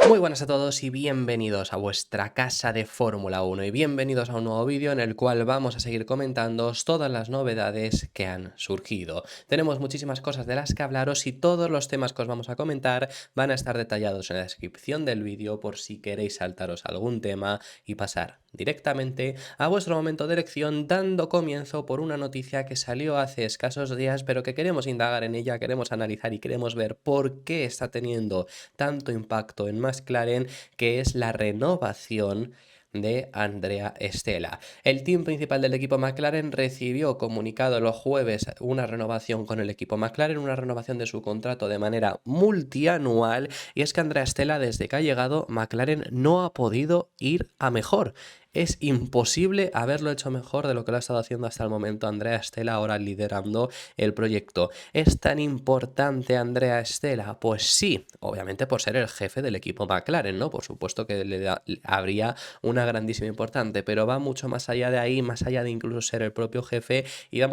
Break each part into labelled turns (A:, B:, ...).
A: Muy buenas a todos y bienvenidos a vuestra casa de Fórmula 1 y bienvenidos a un nuevo vídeo en el cual vamos a seguir comentando todas las novedades que han surgido. Tenemos muchísimas cosas de las que hablaros y todos los temas que os vamos a comentar van a estar detallados en la descripción del vídeo por si queréis saltaros algún tema y pasar directamente a vuestro momento de elección, dando comienzo por una noticia que salió hace escasos días pero que queremos indagar en ella, queremos analizar y queremos ver por qué está teniendo tanto impacto en McLaren, que es la renovación de Andrea Stella. El team principal del equipo McLaren recibió comunicado los jueves una renovación con el equipo McLaren, una renovación de su contrato de manera multianual, y es que Andrea Stella, desde que ha llegado, McLaren no ha podido ir a mejor. Es imposible haberlo hecho mejor de lo que lo ha estado haciendo hasta el momento Andrea Stella, ahora liderando el proyecto. ¿Es tan importante Andrea Stella? Pues sí, obviamente por ser el jefe del equipo McLaren, ¿no? Por supuesto que habría una grandísima importante, pero va mucho más allá de ahí, más allá de incluso ser el propio jefe, y van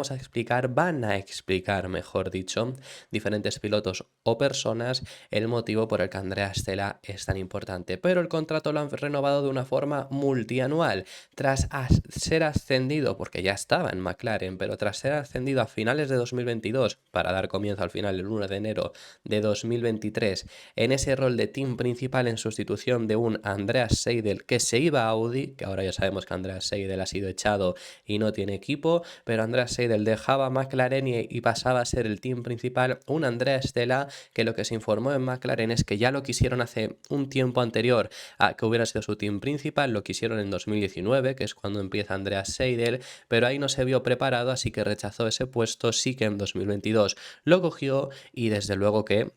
A: a explicar, mejor dicho, diferentes pilotos o personas el motivo por el que Andrea Stella es tan importante. Pero el contrato lo han renovado de una forma multianual. Tras ser ascendido, porque ya estaba en McLaren, pero tras ser ascendido a finales de 2022 para dar comienzo al final el 1 de enero de 2023 en ese rol de team principal en sustitución de un Andreas Seidel que se iba a Audi, que ahora ya sabemos que Andreas Seidel ha sido echado y no tiene equipo, pero Andreas Seidel dejaba McLaren y pasaba a ser el team principal un Andrea Stella, que lo que se informó en McLaren es que ya lo quisieron hace un tiempo anterior a que hubiera sido su team principal, lo quisieron en 2019, que es cuando empieza Andreas Seidel, pero ahí no se vio preparado, así que rechazó ese puesto. Sí que en 2022 lo cogió y desde luego que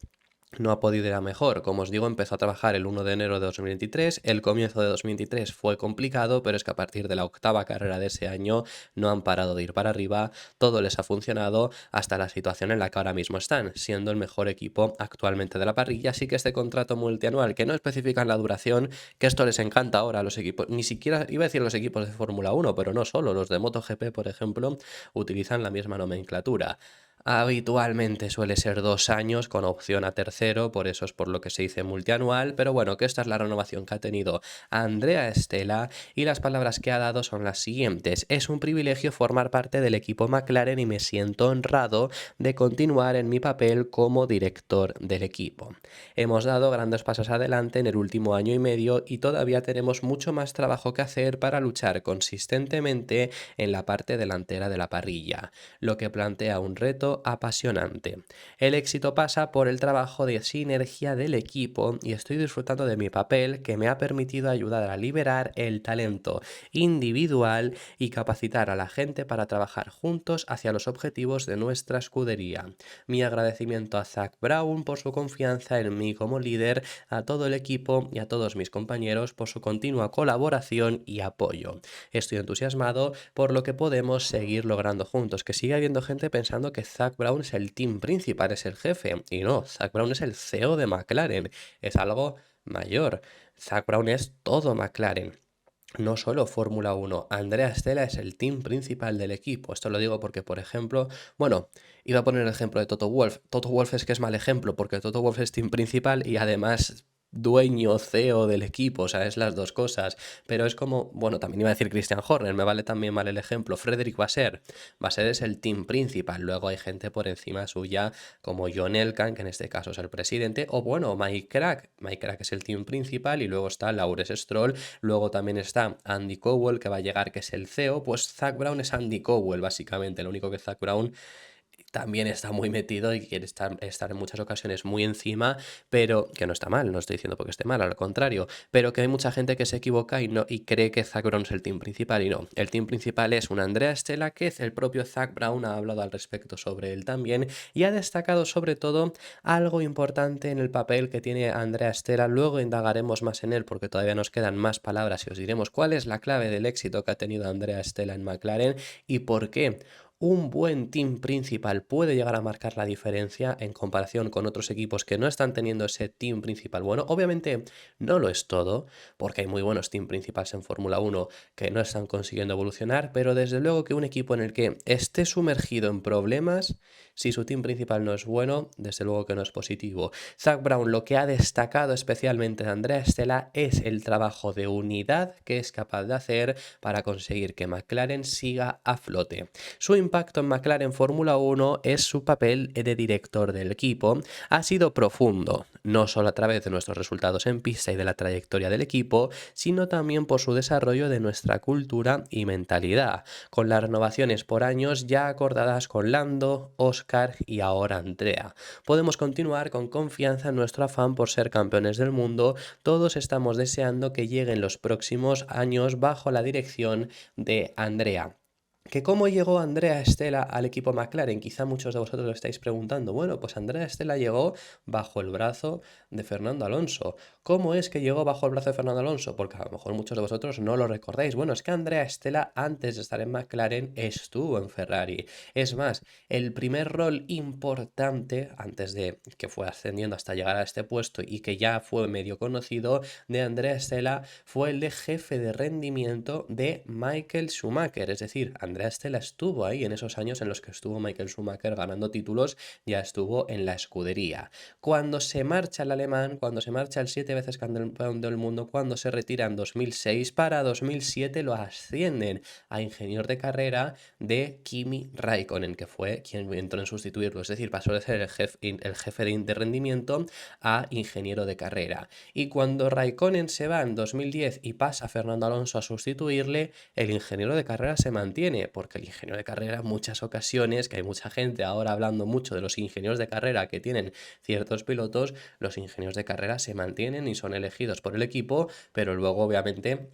A: no ha podido ir a mejor. Como os digo, empezó a trabajar el 1 de enero de 2023, el comienzo de 2023 fue complicado, pero es que a partir de la octava carrera de ese año no han parado de ir para arriba, todo les ha funcionado hasta la situación en la que ahora mismo están, siendo el mejor equipo actualmente de la parrilla. Así que este contrato multianual, que no especifican la duración, que esto les encanta ahora a los equipos, ni siquiera iba a decir los equipos de Fórmula 1, pero no solo, los de MotoGP, por ejemplo, utilizan la misma nomenclatura. Habitualmente suele ser 2 años con opción a tercero, por eso es por lo que se dice multianual, pero bueno, que esta es la renovación que ha tenido Andrea Stella y las palabras que ha dado son las siguientes: es un privilegio formar parte del equipo McLaren y me siento honrado de continuar en mi papel como director del equipo. Hemos dado grandes pasos adelante en el último año y medio y todavía tenemos mucho más trabajo que hacer para luchar consistentemente en la parte delantera de la parrilla, lo que plantea un reto apasionante. El éxito pasa por el trabajo de sinergia del equipo y estoy disfrutando de mi papel, que me ha permitido ayudar a liberar el talento individual y capacitar a la gente para trabajar juntos hacia los objetivos de nuestra escudería. Mi agradecimiento a Zak Brown por su confianza en mí como líder, a todo el equipo y a todos mis compañeros por su continua colaboración y apoyo. Estoy entusiasmado por lo que podemos seguir logrando juntos. Que sigue habiendo gente pensando que Zak Brown es el team principal, es el jefe, y no, Zak Brown es el CEO de McLaren, es algo mayor. Zak Brown es todo McLaren. No solo Fórmula 1, Andrea Stella es el team principal del equipo. Esto lo digo porque, por ejemplo, bueno, iba a poner el ejemplo de Toto Wolff. Toto Wolff es que es mal ejemplo porque Toto Wolff es team principal y además dueño, CEO del equipo, o sea, es las dos cosas. Pero es como, bueno, también iba a decir Christian Horner, me vale también mal el ejemplo. Frederick Vasseur. Vasseur es el team principal. Luego hay gente por encima suya como John Elkann, que en este caso es el presidente, o bueno, Mike Crack. Mike Crack es el team principal y luego está Lawrence Stroll. Luego también está Andy Cowell, que va a llegar, que es el CEO. Pues Zak Brown es Andy Cowell, básicamente. Lo único que Zak Brown también está muy metido y quiere estar en muchas ocasiones muy encima, pero que no está mal, no estoy diciendo porque esté mal, al contrario, pero que hay mucha gente que se equivoca y cree que Zak Brown es el team principal y no. El team principal es un Andrea Stella, que el propio Zak Brown ha hablado al respecto sobre él también y ha destacado sobre todo algo importante en el papel que tiene Andrea Stella. Luego indagaremos más en él porque todavía nos quedan más palabras y os diremos cuál es la clave del éxito que ha tenido Andrea Stella en McLaren y por qué un buen team principal puede llegar a marcar la diferencia en comparación con otros equipos que no están teniendo ese team principal bueno. Obviamente no lo es todo, porque hay muy buenos team principales en Fórmula 1 que no están consiguiendo evolucionar, pero desde luego que un equipo en el que esté sumergido en problemas Si su team principal no es bueno, desde luego que no es positivo. Zak Brown lo que ha destacado especialmente de Andrea Stella es el trabajo de unidad que es capaz de hacer para conseguir que McLaren siga a flote. Su impacto en McLaren Fórmula 1 es su papel de director del equipo. Ha sido profundo, no solo a través de nuestros resultados en pista y de la trayectoria del equipo, sino también por su desarrollo de nuestra cultura y mentalidad, con las renovaciones por años ya acordadas con Lando, Oscar y ahora Andrea. Podemos continuar con confianza en nuestro afán por ser campeones del mundo. Todos estamos deseando que lleguen los próximos años bajo la dirección de Andrea. ¿Que cómo llegó Andrea Stella al equipo McLaren? Quizá muchos de vosotros lo estáis preguntando. Bueno, pues Andrea Stella llegó bajo el brazo de Fernando Alonso. ¿Cómo es que llegó bajo el brazo de Fernando Alonso? Porque a lo mejor muchos de vosotros no lo recordáis. Bueno, es que Andrea Stella antes de estar en McLaren estuvo en Ferrari. Es más, el primer rol importante, antes de que fue ascendiendo hasta llegar a este puesto y que ya fue medio conocido, de Andrea Stella fue el de jefe de rendimiento de Michael Schumacher. Es decir, Andrea Stella estuvo ahí en esos años en los que estuvo Michael Schumacher ganando títulos, ya estuvo en la escudería. Cuando se marcha el alemán, cuando se marcha el 7 veces campeón del mundo, cuando se retira en 2006, para 2007 lo ascienden a ingeniero de carrera de Kimi Raikkonen, que fue quien entró en sustituirlo. Es decir, pasó de ser el jefe de rendimiento a ingeniero de carrera. Y cuando Raikkonen se va en 2010 y pasa Fernando Alonso a sustituirle, el ingeniero de carrera se mantiene, porque el ingeniero de carrera en muchas ocasiones, que hay mucha gente ahora hablando mucho de los ingenieros de carrera que tienen ciertos pilotos, los ingenieros de carrera se mantienen y son elegidos por el equipo, pero luego obviamente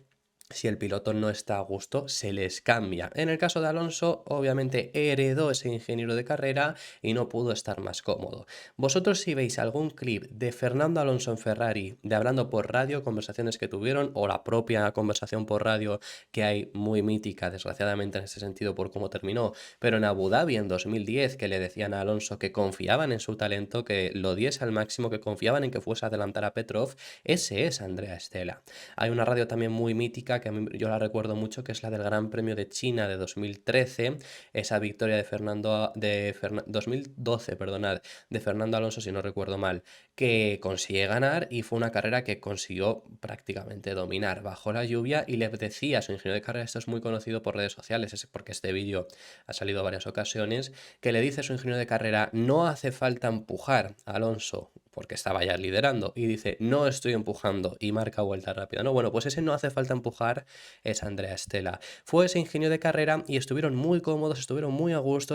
A: si el piloto no está a gusto, se les cambia. En el caso de Alonso, obviamente heredó ese ingeniero de carrera y no pudo estar más cómodo. Vosotros si veis algún clip de Fernando Alonso en Ferrari, de hablando por radio, conversaciones que tuvieron, o la propia conversación por radio que hay muy mítica, desgraciadamente en ese sentido por cómo terminó, pero en Abu Dhabi en 2010 que le decían a Alonso que confiaban en su talento, que lo diese al máximo, que confiaban en que fuese a adelantar a Petrov, ese es Andrea Stella. Hay una radio también muy mítica que yo la recuerdo mucho, que es la del Gran Premio de China de 2013, esa victoria de 2012, perdonad, de Fernando Alonso, si no recuerdo mal, que consigue ganar y fue una carrera que consiguió prácticamente dominar bajo la lluvia y le decía a su ingeniero de carrera, esto es muy conocido por redes sociales, porque este vídeo ha salido varias ocasiones, que le dice a su ingeniero de carrera, no hace falta empujar a Alonso, porque estaba ya liderando, y dice, no estoy empujando, y marca vuelta rápida. No, bueno, pues ese no hace falta empujar es Andrea Stella. Fue ese ingeniero de carrera y estuvieron muy cómodos, estuvieron muy a gusto,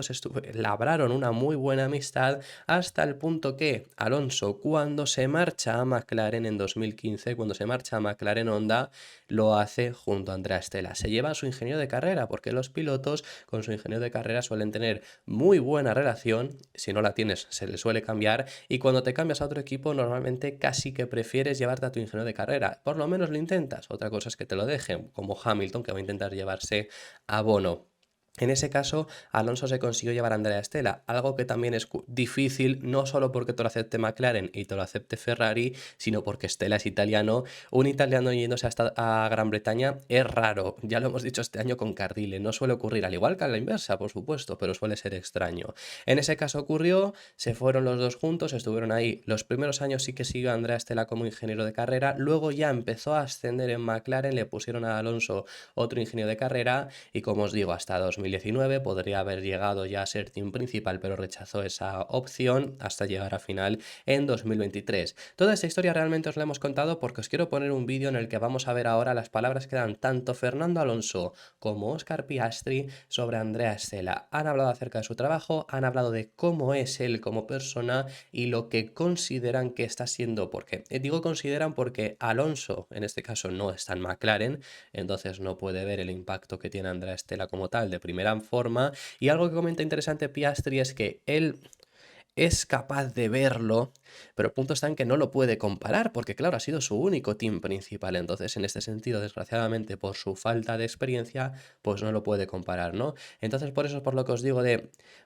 A: labraron una muy buena amistad, hasta el punto que Alonso, cuando se marcha a McLaren en 2015, cuando se marcha a McLaren Honda, lo hace junto a Andrea Stella. Se lleva a su ingeniero de carrera, porque los pilotos con su ingeniero de carrera suelen tener muy buena relación, si no la tienes se le suele cambiar, y cuando te cambias a otro equipo normalmente casi que prefieres llevarte a tu ingeniero de carrera, por lo menos lo intentas, otra cosa es que te lo dejen, como Hamilton que va a intentar llevarse a Bono. En ese caso, Alonso se consiguió llevar a Andrea Stella, algo que también es difícil, no solo porque te lo acepte McLaren y te lo acepte Ferrari, sino porque Stella es italiano. Un italiano yéndose hasta a Gran Bretaña es raro, ya lo hemos dicho este año con Cardile, no suele ocurrir, al igual que a la inversa, por supuesto, pero suele ser extraño. En ese caso ocurrió, se fueron los dos juntos, estuvieron ahí. Los primeros años sí que siguió a Andrea Stella como ingeniero de carrera, luego ya empezó a ascender en McLaren, le pusieron a Alonso otro ingeniero de carrera y como os digo, hasta 2019 podría haber llegado ya a ser team principal, pero rechazó esa opción hasta llegar a final en 2023. Toda esta historia realmente os la hemos contado porque os quiero poner un vídeo en el que vamos a ver ahora las palabras que dan tanto Fernando Alonso como Oscar Piastri sobre Andrea Stella. Han hablado acerca de su trabajo, han hablado de cómo es él como persona y lo que consideran que está siendo, porque digo consideran porque Alonso en este caso no está en McLaren, entonces no puede ver el impacto que tiene Andrea Stella como tal de primera forma, y algo que comenta interesante Piastri es que él es capaz de verlo, pero el punto está en que no lo puede comparar, porque claro, ha sido su único team principal, entonces en este sentido, desgraciadamente, por su falta de experiencia, pues no lo puede comparar, ¿no? Entonces por eso es por lo que os digo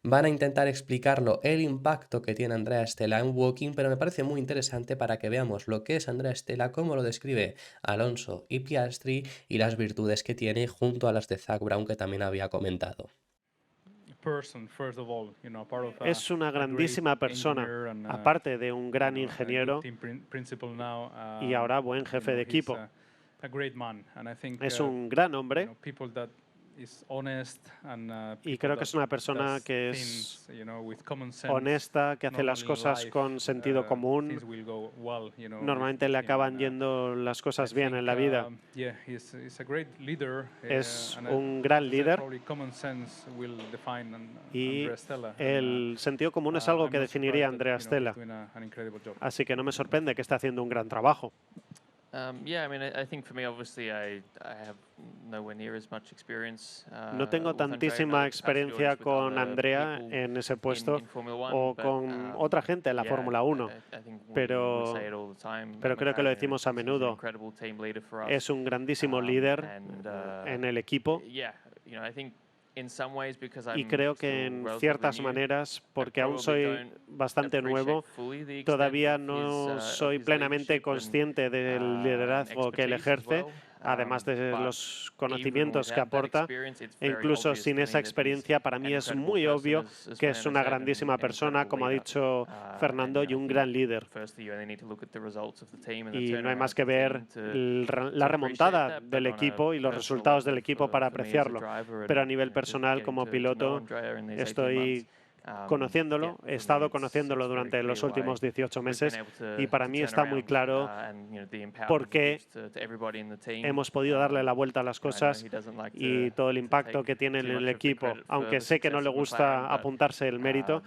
A: van a intentar explicarlo, el impacto que tiene Andrea Stella en Walking, pero me parece muy interesante para que veamos lo que es Andrea Stella, cómo lo describe Alonso y Piastri, y las virtudes que tiene junto a las de Zak Brown que también había comentado.
B: Es una grandísima persona, aparte de un gran ingeniero y ahora buen jefe de equipo. Es un gran hombre y creo que es una persona que es honesta, que hace las cosas con sentido común. Normalmente le acaban yendo las cosas bien en la vida. Es un gran líder y el sentido común es algo que definiría a Andrea Stella. Así que no me sorprende que esté haciendo un gran trabajo.
C: Yeah, I mean, I think for me, obviously, I have nowhere near as much experience
B: No tengo
C: with Andrea,
B: tantísima experiencia con Andrea en ese puesto o con otra gente en la Fórmula 1, pero creo que lo decimos a menudo. Es un grandísimo líder en el equipo y creo que en ciertas maneras, porque aún soy bastante nuevo, todavía no soy plenamente consciente del liderazgo que él ejerce, además de los conocimientos que aporta. E incluso sin esa experiencia, para mí es muy obvio que es una grandísima persona, como ha dicho Fernando, y un gran líder. Y no hay más que ver la remontada del equipo y los resultados del equipo para apreciarlo. Pero a nivel personal, como piloto, estoy conociéndolo, he estado conociéndolo durante los últimos 18 meses y para mí está muy claro por qué hemos podido darle la vuelta a las cosas y todo el impacto que tiene en el equipo, aunque sé que no le gusta apuntarse el mérito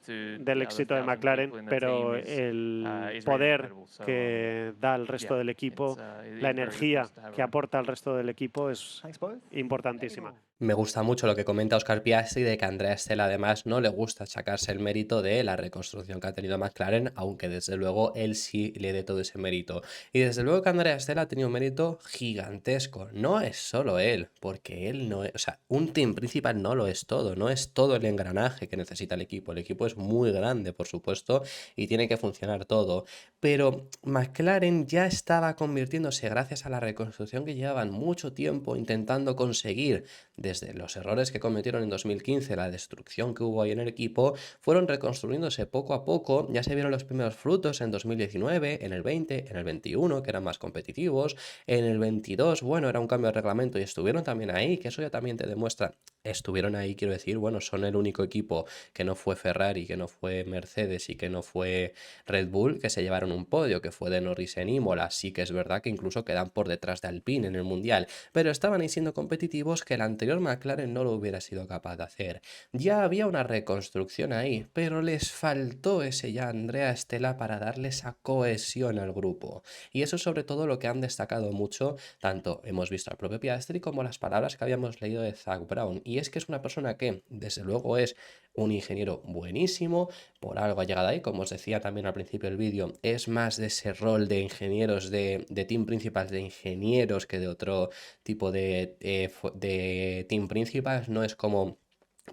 B: del éxito de McLaren, pero el poder que da al resto del equipo, la energía que aporta al resto del equipo es importantísima.
A: Me gusta mucho lo que comenta Oscar Piastri de que a Andrea Stella además no le gusta achacarse el mérito de la reconstrucción que ha tenido McLaren, aunque desde luego él sí le dé todo ese mérito. Y desde luego que Andrea Stella ha tenido un mérito gigantesco. No es solo él, porque él no es, o sea, un team principal no lo es todo, no es todo el engranaje que necesita el equipo. El equipo es muy grande, por supuesto, y tiene que funcionar todo. Pero McLaren ya estaba convirtiéndose, gracias a la reconstrucción que llevaban mucho tiempo intentando conseguir, desde los errores que cometieron en 2015, la destrucción que hubo ahí en el equipo, fueron reconstruyéndose poco a poco. Ya se vieron los primeros frutos en 2019, en el 20, en el 21, que eran más competitivos, en el 22, bueno, era un cambio de reglamento y estuvieron también ahí, que eso ya también te demuestra, estuvieron ahí, quiero decir, bueno, son el único equipo que no fue Ferrari, que no fue Mercedes y que no fue Red Bull, que se llevaron un podio, que fue de Norris en Imola. Sí que es verdad que incluso quedan por detrás de Alpine en el Mundial, pero estaban ahí siendo competitivos que el anterior McLaren no lo hubiera sido capaz de hacer. Ya había una reconstrucción ahí, pero les faltó ese ya Andrea Stella para darle esa cohesión al grupo. Y eso es sobre todo lo que han destacado mucho, tanto hemos visto al propio Piastri como las palabras que habíamos leído de Zak Brown. Y es que es una persona que, desde luego, es un ingeniero buenísimo, por algo ha llegado ahí, como os decía también al principio del vídeo, es más de ese rol de ingenieros, de team principal, de ingenieros, que de otro tipo de team principals. No es como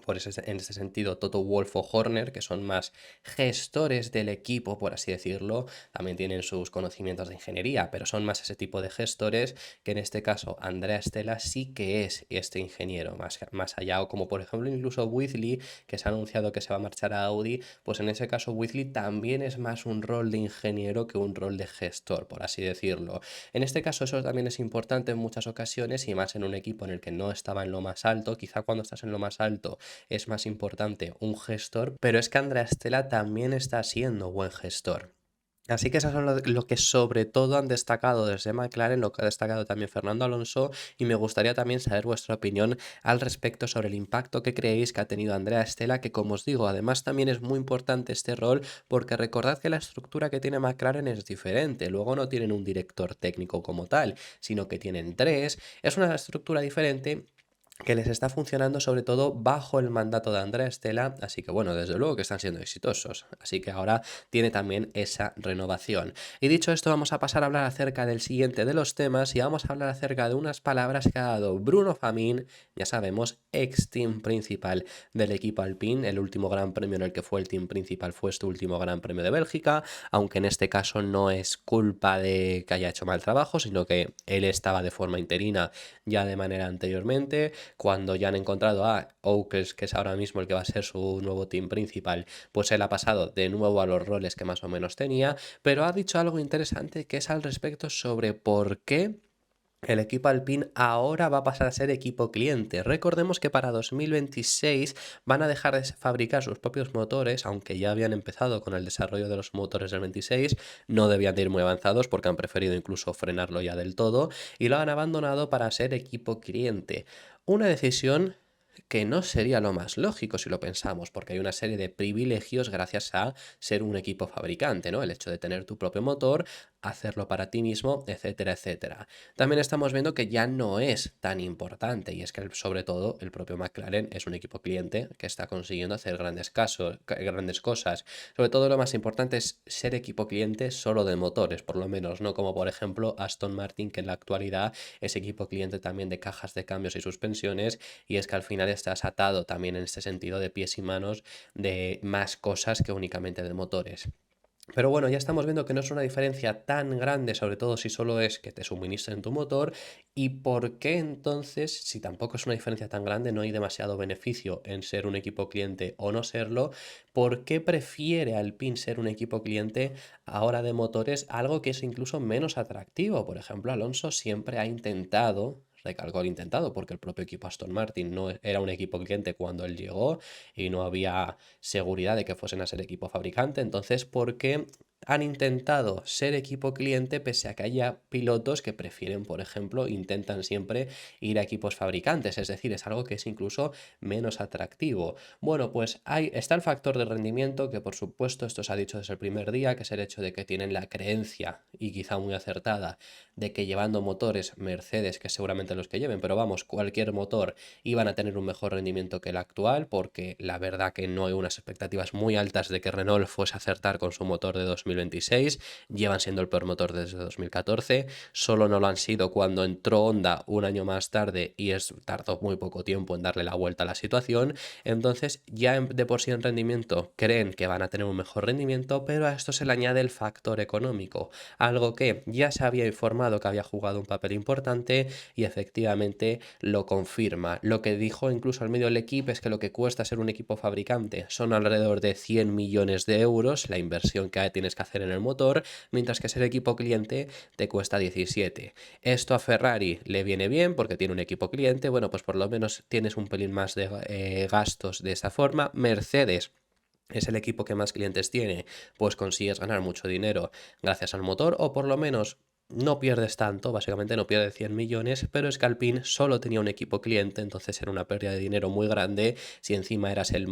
A: en este sentido Toto Wolff o Horner, que son más gestores del equipo, por así decirlo. También tienen sus conocimientos de ingeniería, pero son más ese tipo de gestores, que en este caso Andrea Stella sí que es este ingeniero, más allá, o como por ejemplo incluso Whitley, que se ha anunciado que se va a marchar a Audi, pues en ese caso Whitley también es más un rol de ingeniero que un rol de gestor, por así decirlo. En este caso eso también es importante en muchas ocasiones, y más en un equipo en el que no estaba en lo más alto. Quizá cuando estás en lo más alto es más importante un gestor, pero es que Andrea Stella también está siendo buen gestor. Así que eso es lo que sobre todo han destacado desde McLaren, lo que ha destacado también Fernando Alonso, y me gustaría también saber vuestra opinión al respecto sobre el impacto que creéis que ha tenido Andrea Stella, que como os digo, además también es muy importante este rol, porque recordad que la estructura que tiene McLaren es diferente. Luego no tienen un director técnico como tal, sino que tienen tres. Es una estructura diferente que les está funcionando sobre todo bajo el mandato de Andrea Stella, así que bueno, desde luego que están siendo exitosos, así que ahora tiene también esa renovación. Y dicho esto, vamos a pasar a hablar acerca del siguiente de los temas, y vamos a hablar acerca de unas palabras que ha dado Bruno Famin, ya sabemos, ex team principal del equipo Alpine. El último gran premio en el que fue el team principal fue este último gran premio de Bélgica, aunque en este caso no es culpa de que haya hecho mal trabajo, sino que él estaba de forma interina ya de manera anteriormente. cuando ya han encontrado a Oakes, que es ahora mismo el que va a ser su nuevo team principal, pues él ha pasado de nuevo a los roles que más o menos tenía, pero ha dicho algo interesante que es al respecto sobre por qué el equipo Alpine ahora va a pasar a ser equipo cliente. Recordemos que para 2026 van a dejar de fabricar sus propios motores, aunque ya habían empezado con el desarrollo de los motores del 26, no debían de ir muy avanzados porque han preferido incluso frenarlo ya del todo y lo han abandonado para ser equipo cliente. Una decisión que no sería lo más lógico si lo pensamos, porque hay una serie de privilegios gracias a ser un equipo fabricante, ¿no? El hecho de tener tu propio motor, hacerlo para ti mismo, etcétera, etcétera. También estamos viendo que ya no es tan importante y es que sobre todo el propio McLaren es un equipo cliente que está consiguiendo hacer grandes cosas. Sobre todo lo más importante es ser equipo cliente solo de motores, por lo menos, no como por ejemplo Aston Martin, que en la actualidad es equipo cliente también de cajas de cambios y suspensiones, y es que al final estás atado también en este sentido de pies y manos de más cosas que únicamente de motores. Pero bueno, ya estamos viendo que no es una diferencia tan grande, sobre todo si solo es que te suministren tu motor. ¿Y por qué entonces, si tampoco es una diferencia tan grande, no hay demasiado beneficio en ser un equipo cliente o no serlo? ¿Por qué prefiere Alpine ser un equipo cliente ahora de motores, algo que es incluso menos atractivo? Por ejemplo, Alonso siempre ha intentado... Recalco el intentado, porque el propio equipo Aston Martin no era un equipo cliente cuando él llegó y no había seguridad de que fuesen a ser equipo fabricante. Entonces, ¿por qué han intentado ser equipo cliente pese a que haya pilotos que prefieren, por ejemplo, intentan siempre ir a equipos fabricantes? Es decir, es algo que es incluso menos atractivo. Bueno, pues está el factor de rendimiento, que por supuesto esto se ha dicho desde el primer día, que es el hecho de que tienen la creencia, y quizá muy acertada, de que llevando motores Mercedes, que seguramente los que lleven, pero vamos, cualquier motor, iban a tener un mejor rendimiento que el actual, porque la verdad que no hay unas expectativas muy altas de que Renault fuese a acertar con su motor de 2026, llevan siendo el peor motor desde 2014, solo no lo han sido cuando entró Honda un año más tarde y tardó muy poco tiempo en darle la vuelta a la situación. Entonces ya de por sí en rendimiento creen que van a tener un mejor rendimiento, pero a esto se le añade el factor económico, algo que ya se había informado que había jugado un papel importante y efectivamente lo confirma. Lo que dijo incluso al medio del equipo es que lo que cuesta ser un equipo fabricante son alrededor de 100 millones de euros, la inversión que tienes que hacer en el motor, mientras que ser equipo cliente te cuesta 17. Esto a Ferrari le viene bien porque tiene un equipo cliente, bueno, pues por lo menos tienes un pelín más de gastos de esa forma. Mercedes es el equipo que más clientes tiene, pues consigues ganar mucho dinero gracias al motor, o por lo menos no pierdes tanto, básicamente no pierdes 100 millones, pero es que Alpine solo tenía un equipo cliente, entonces era una pérdida de dinero muy grande si encima eras el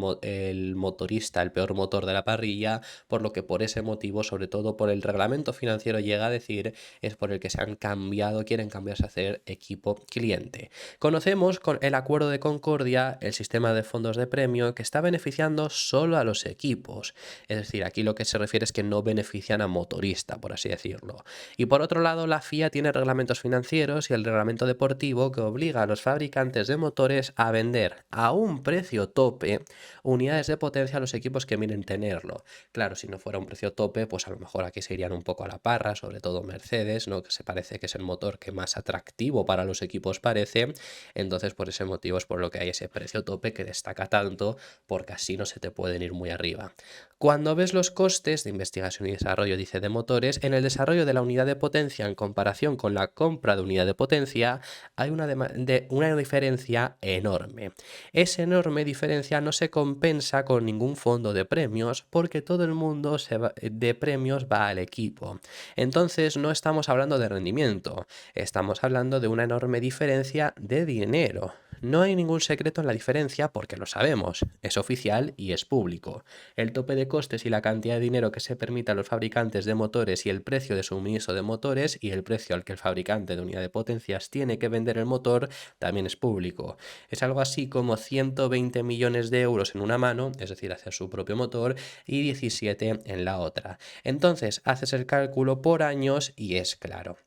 A: motorista, el peor motor de la parrilla, por lo que por ese motivo, sobre todo por el reglamento financiero llega a decir, es por el que se han cambiado, quieren cambiarse a hacer equipo cliente. Conocemos con el acuerdo de Concordia el sistema de fondos de premio que está beneficiando solo a los equipos, es decir, aquí lo que se refiere es que no benefician a motorista, por así decirlo. Y por otro lado, la FIA tiene reglamentos financieros y el reglamento deportivo que obliga a los fabricantes de motores a vender a un precio tope unidades de potencia a los equipos que miren tenerlo. Claro, si no fuera un precio tope, pues a lo mejor aquí se irían un poco a la parra, sobre todo Mercedes, ¿no? Que se parece que es el motor que más atractivo para los equipos parece. Entonces, por ese motivo es por lo que hay ese precio tope que destaca tanto, porque así no se te pueden ir muy arriba. Cuando ves los costes de investigación y desarrollo, dice, de motores, en el desarrollo de la unidad de potencia en comparación con la compra de unidad de potencia, hay una diferencia enorme. Esa enorme diferencia no se compensa con ningún fondo de premios porque todo el mundo de premios va al equipo. Entonces no estamos hablando de rendimiento, estamos hablando de una enorme diferencia de dinero. No hay ningún secreto en la diferencia porque lo sabemos, es oficial y es público. El tope de costes y la cantidad de dinero que se permite a los fabricantes de motores y el precio de suministro de motores y el precio al que el fabricante de unidad de potencias tiene que vender el motor también es público. Es algo así como 120 millones de euros en una mano, es decir, hacer su propio motor, y 17 en la otra. Entonces haces el cálculo por años y es claro.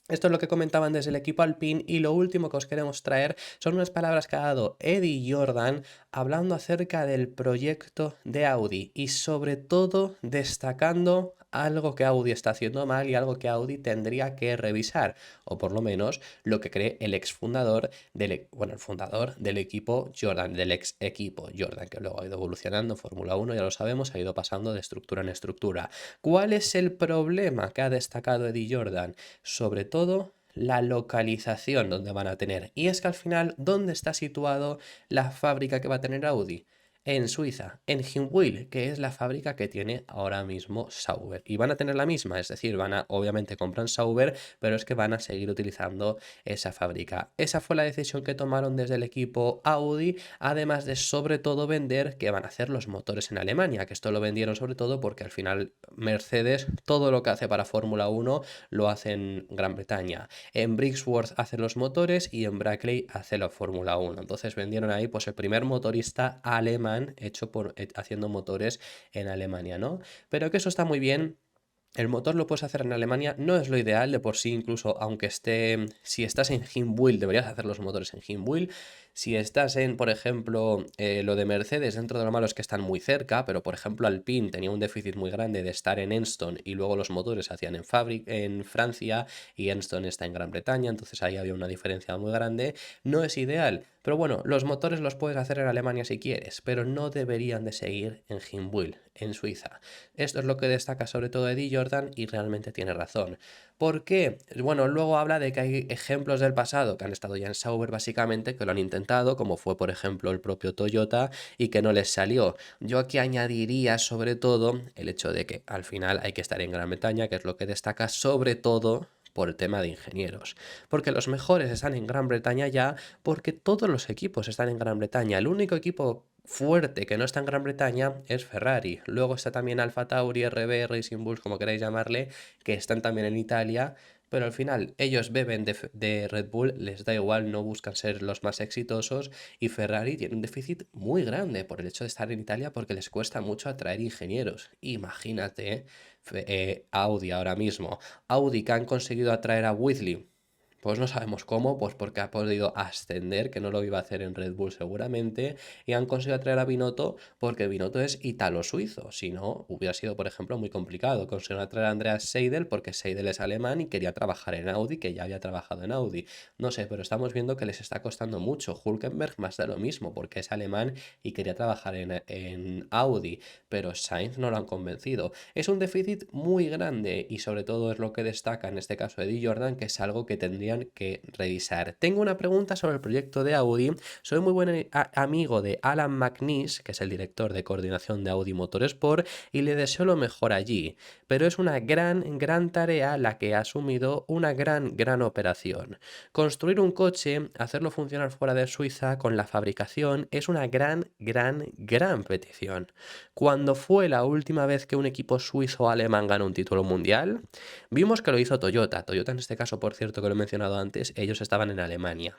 A: Esto es lo que comentaban desde el equipo Alpine y lo último que os queremos traer son unas palabras que ha dado Eddie Jordan hablando acerca del proyecto de Audi y sobre todo destacando algo que Audi está haciendo mal y algo que Audi tendría que revisar, o por lo menos lo que cree el exfundador el fundador del equipo Jordan, del ex equipo Jordan, que luego ha ido evolucionando en Fórmula 1, ya lo sabemos, ha ido pasando de estructura en estructura. ¿Cuál es el problema que ha destacado Eddie Jordan? Sobre todo la localización donde van a tener. Y es que al final, ¿dónde está situado la fábrica que va a tener Audi? En Suiza, en Hinwil, que es la fábrica que tiene ahora mismo Sauber. Y van a tener la misma, es decir, obviamente compran Sauber, pero es que van a seguir utilizando esa fábrica. Esa fue la decisión que tomaron desde el equipo Audi, además de sobre todo vender que van a hacer los motores en Alemania, que esto lo vendieron sobre todo porque al final Mercedes todo lo que hace para Fórmula 1 lo hace en Gran Bretaña. En Brixworth hace los motores y en Brackley hace la Fórmula 1. Entonces vendieron ahí pues el primer motorista alemán hecho haciendo motores en Alemania, ¿no? Pero que eso está muy bien. El motor lo puedes hacer en Alemania, no es lo ideal de por sí, incluso aunque si estás en Hinwil, deberías hacer los motores en Hinwil. Si estás en, por ejemplo, lo de Mercedes, dentro de lo malo es que están muy cerca, pero por ejemplo Alpine tenía un déficit muy grande de estar en Enston y luego los motores se hacían en Francia y Enston está en Gran Bretaña, entonces ahí había una diferencia muy grande. No es ideal, pero bueno, los motores los puedes hacer en Alemania si quieres, pero no deberían de seguir en Hinwil, en Suiza. Esto es lo que destaca sobre todo Eddie Jordan y realmente tiene razón. ¿Por qué? Bueno, luego habla de que hay ejemplos del pasado que han estado ya en Sauber básicamente, que lo han intentado, como fue por ejemplo el propio Toyota, y que no les salió. Yo aquí añadiría sobre todo el hecho de que al final hay que estar en Gran Bretaña, que es lo que destaca sobre todo por el tema de ingenieros. Porque los mejores están en Gran Bretaña ya, porque todos los equipos están en Gran Bretaña. El único equipo fuerte que no está en Gran Bretaña es Ferrari. Luego está también Alfa Tauri, RB, Racing Bulls, como queráis llamarle, que están también en Italia. Pero al final ellos beben de Red Bull, les da igual, no buscan ser los más exitosos y Ferrari tiene un déficit muy grande por el hecho de estar en Italia porque les cuesta mucho atraer ingenieros. Imagínate Audi ahora mismo. Audi que han conseguido atraer a Whitley. Pues no sabemos cómo, pues porque ha podido ascender, que no lo iba a hacer en Red Bull seguramente, y han conseguido traer a Binotto porque Binotto es italo-suizo, si no, hubiera sido, por ejemplo, muy complicado. Consiguieron traer a Andreas Seidel porque Seidel es alemán y quería trabajar en Audi, que ya había trabajado en Audi. No sé, pero estamos viendo que les está costando mucho. Hülkenberg más de lo mismo, porque es alemán y quería trabajar en Audi, pero Sainz no lo han convencido. Es un déficit muy grande y sobre todo es lo que destaca en este caso Eddie Jordan, que es algo que tendrían que revisar. Tengo una pregunta sobre el proyecto de Audi. Soy muy buen amigo de Alan McNeice, que es el director de coordinación de Audi Motorsport, y le deseo lo mejor allí. Pero es una gran tarea la que ha asumido, una gran operación. Construir un coche, hacerlo funcionar fuera de Suiza con la fabricación, es una gran petición. ¿Cuándo fue la última vez que un equipo suizo o alemán ganó un título mundial? Vimos que lo hizo Toyota. Toyota en este caso, por cierto, que lo he mencionado antes, ellos estaban en Alemania.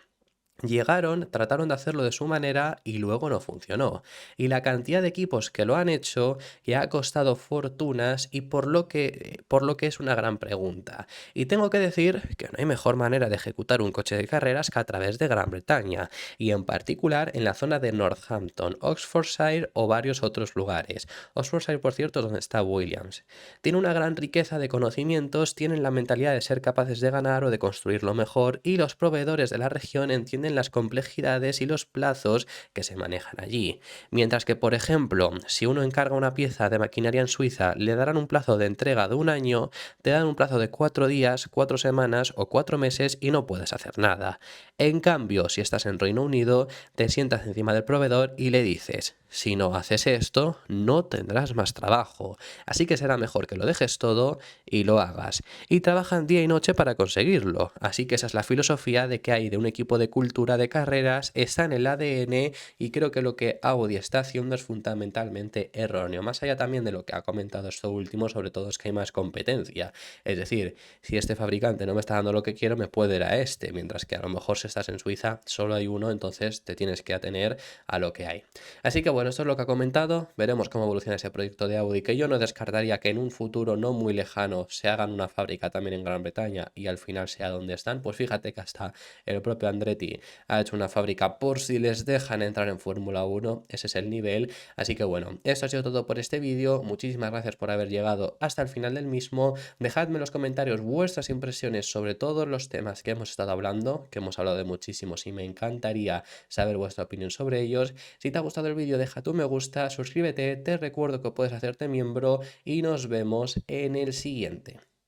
A: Llegaron, trataron de hacerlo de su manera y luego no funcionó. Y la cantidad de equipos que lo han hecho que ha costado fortunas y por lo que es una gran pregunta. Y tengo que decir que no hay mejor manera de ejecutar un coche de carreras que a través de Gran Bretaña, y en particular en la zona de Northampton, Oxfordshire o varios otros lugares. Oxfordshire, por cierto, es donde está Williams. Tiene una gran riqueza de conocimientos, tienen la mentalidad de ser capaces de ganar o de construirlo mejor, y los proveedores de la región entienden las complejidades y los plazos que se manejan allí. Mientras que, por ejemplo, si uno encarga una pieza de maquinaria en Suiza, le darán un plazo de entrega de 1 año, te dan un plazo de 4 días, 4 semanas o 4 meses y no puedes hacer nada. En cambio, si estás en Reino Unido, te sientas encima del proveedor y le dices: si no haces esto, no tendrás más trabajo. Así que será mejor que lo dejes todo y lo hagas. Y trabajan día y noche para conseguirlo. Así que esa es la filosofía de que hay de un equipo de cultura de carreras, está en el ADN, y creo que lo que Audi está haciendo es fundamentalmente erróneo. Más allá también de lo que ha comentado esto último, sobre todo es que hay más competencia. Es decir, si este fabricante no me está dando lo que quiero, me puedo ir a este. Mientras que a lo mejor si estás en Suiza solo hay uno, entonces te tienes que atener a lo que hay. Así que bueno, esto es lo que ha comentado. Veremos cómo evoluciona ese proyecto de Audi, que yo no descartaría que en un futuro no muy lejano se hagan una fábrica también en Gran Bretaña y al final sea donde están. Pues fíjate que hasta el propio Andretti ha hecho una fábrica por si les dejan entrar en Fórmula 1, ese es el nivel. Así que bueno, esto ha sido todo por este vídeo, muchísimas gracias por haber llegado hasta el final del mismo. Dejadme en los comentarios vuestras impresiones sobre todos los temas que hemos estado hablando, que hemos hablado de muchísimos y me encantaría saber vuestra opinión sobre ellos. Si te ha gustado el vídeo, deja tu me gusta, suscríbete, te recuerdo que puedes hacerte miembro y nos vemos en el siguiente.